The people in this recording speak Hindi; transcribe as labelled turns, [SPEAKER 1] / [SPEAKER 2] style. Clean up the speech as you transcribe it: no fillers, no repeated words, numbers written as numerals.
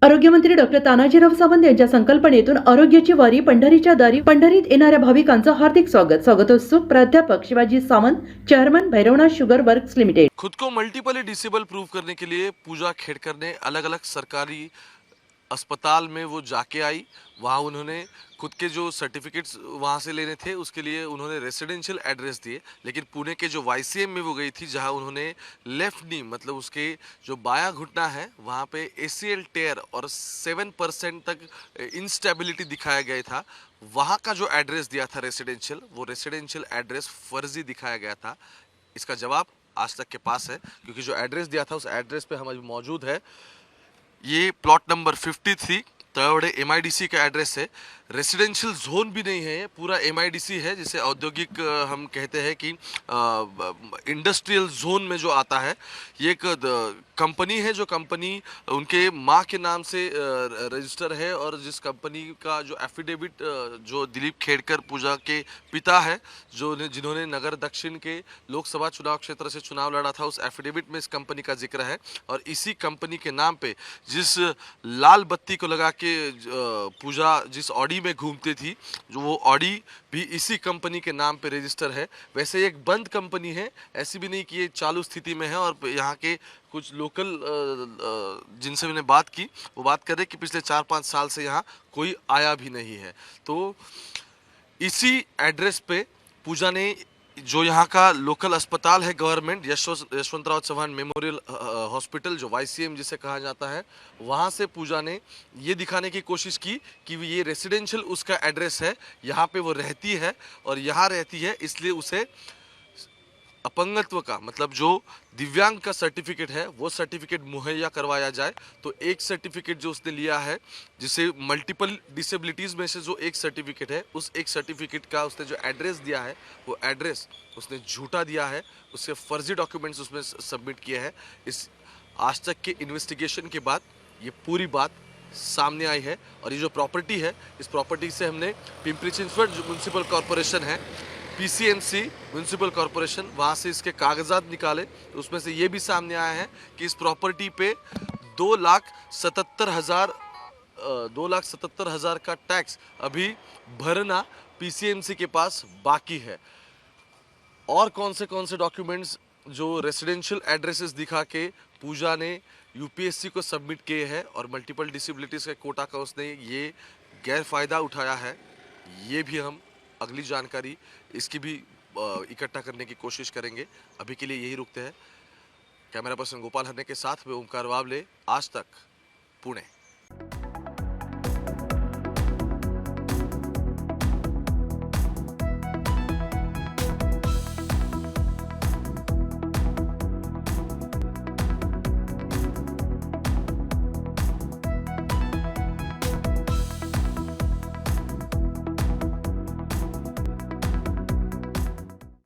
[SPEAKER 1] आरोग्यमंत्री डॉक्टर तानाजीराव सावंत यांच्या संकल्पनेतून आरोग्याची वारी पंढरीच्या दारी, पंढरीत येणाऱ्या भाविकांचं हार्दिक स्वागतोत्सुक प्राध्यापक Shivaji Sawant, chairman Bhairavnath sugar works limited.
[SPEAKER 2] खुद को मल्टीपली डिसेबल प्रूव करने के लिए पूजा खेड़कर ने अलग अलग सरकारी अस्पताल में वो जाके आई। वहाँ उन्होंने खुद के जो सर्टिफिकेट्स वहाँ से लेने थे उसके लिए उन्होंने रेसिडेंशियल एड्रेस दिए, लेकिन पुणे के जो YCM में वो गई थी जहाँ उन्होंने लेफ्ट नी मतलब उसके जो बायां घुटना है वहाँ पे ACL टेयर और 7% तक इंस्टेबिलिटी दिखाया गया था। वहाँ का जो एड्रेस दिया था रेसिडेंशियल, वो रेसिडेंशियल एड्रेस फर्जी दिखाया गया था। इसका जवाब आज तक के पास है, क्योंकि जो एड्रेस दिया था उस एड्रेस पे हम अभी मौजूद है। ये प्लॉट नंबर 53 तयोड़े MIDC का एड्रेस है। रेसिडेंशियल जोन भी नहीं है, पूरा MIDC है, जिसे औद्योगिक हम कहते हैं कि इंडस्ट्रियल जोन में जो आता है। ये एक कंपनी है, जो कंपनी उनके माँ के नाम से रजिस्टर है, और जिस कंपनी का जो एफिडेविट जो दिलीप खेड़कर पूजा के पिता है, जिन्होंने नगर दक्षिण के लोकसभा चुनाव क्षेत्र से चुनाव लड़ा था, उस एफिडेविट में इस कंपनी का जिक्र है। और इसी कंपनी के नाम पे जिस लाल बत्ती को लगा के पूजा जिस ऑडी में घूमती थी, जो वो ऑडी भी इसी कंपनी के नाम पे रजिस्टर है। वैसे एक बंद कंपनी है, ऐसी भी नहीं कि ये चालू स्थिति में है। और यहाँ के कुछ लोकल जिनसे मैंने बात की, वो बात कर रहे कि पिछले 4-5 साल से यहाँ कोई आया भी नहीं है। तो इसी एड्रेस पे पूजा ने जो यहाँ का लोकल अस्पताल है government Yashwantrao Chauhan memorial hospital, जो YCM जिसे कहा जाता है, वहाँ से पूजा ने ये दिखाने की कोशिश की कि ये रेसिडेंशियल उसका एड्रेस है, यहाँ पे वो रहती है और यहाँ रहती है, इसलिए उसे अपंगत्व का मतलब जो दिव्यांग का सर्टिफिकेट है वो सर्टिफिकेट मुहैया करवाया जाए। तो एक सर्टिफिकेट जो उसने लिया है, जिसे मल्टीपल डिसेबिलिटीज़ में से जो एक सर्टिफिकेट है, उस एक सर्टिफिकेट का उसने जो एड्रेस दिया है, वो एड्रेस उसने झूठा दिया है, उससे फर्जी डॉक्यूमेंट्स उसमें सबमिट किए हैं। इस आज तक के इन्वेस्टिगेशन के बाद ये पूरी बात सामने आई है। और ये जो प्रॉपर्टी है, इस प्रॉपर्टी से हमने पिंपरी चिंचवड म्यूनसिपल कॉरपोरेशन है, PCMC म्यूनसिपल कॉरपोरेशन, वहाँ से इसके कागजात निकाले, तो उसमें से ये भी सामने आया है कि इस प्रॉपर्टी पे 2,77,000 का टैक्स अभी भरना PCMC के पास बाकी है। और कौन से डॉक्यूमेंट्स जो रेसिडेंशियल एड्रेसेस दिखा के पूजा ने UPSC को सबमिट किए हैं और मल्टीपल डिसेबिलिटीज़ के कोटा का उसने ये गैर फायदा उठाया है, ये भी हम अगली जानकारी इसकी भी इकट्ठा करने की कोशिश करेंगे। अभी के लिए यही रुकते हैं। कैमरा पर्सन गोपाल हन्ने के साथ में ओमकार वावले, आज तक, पुणे।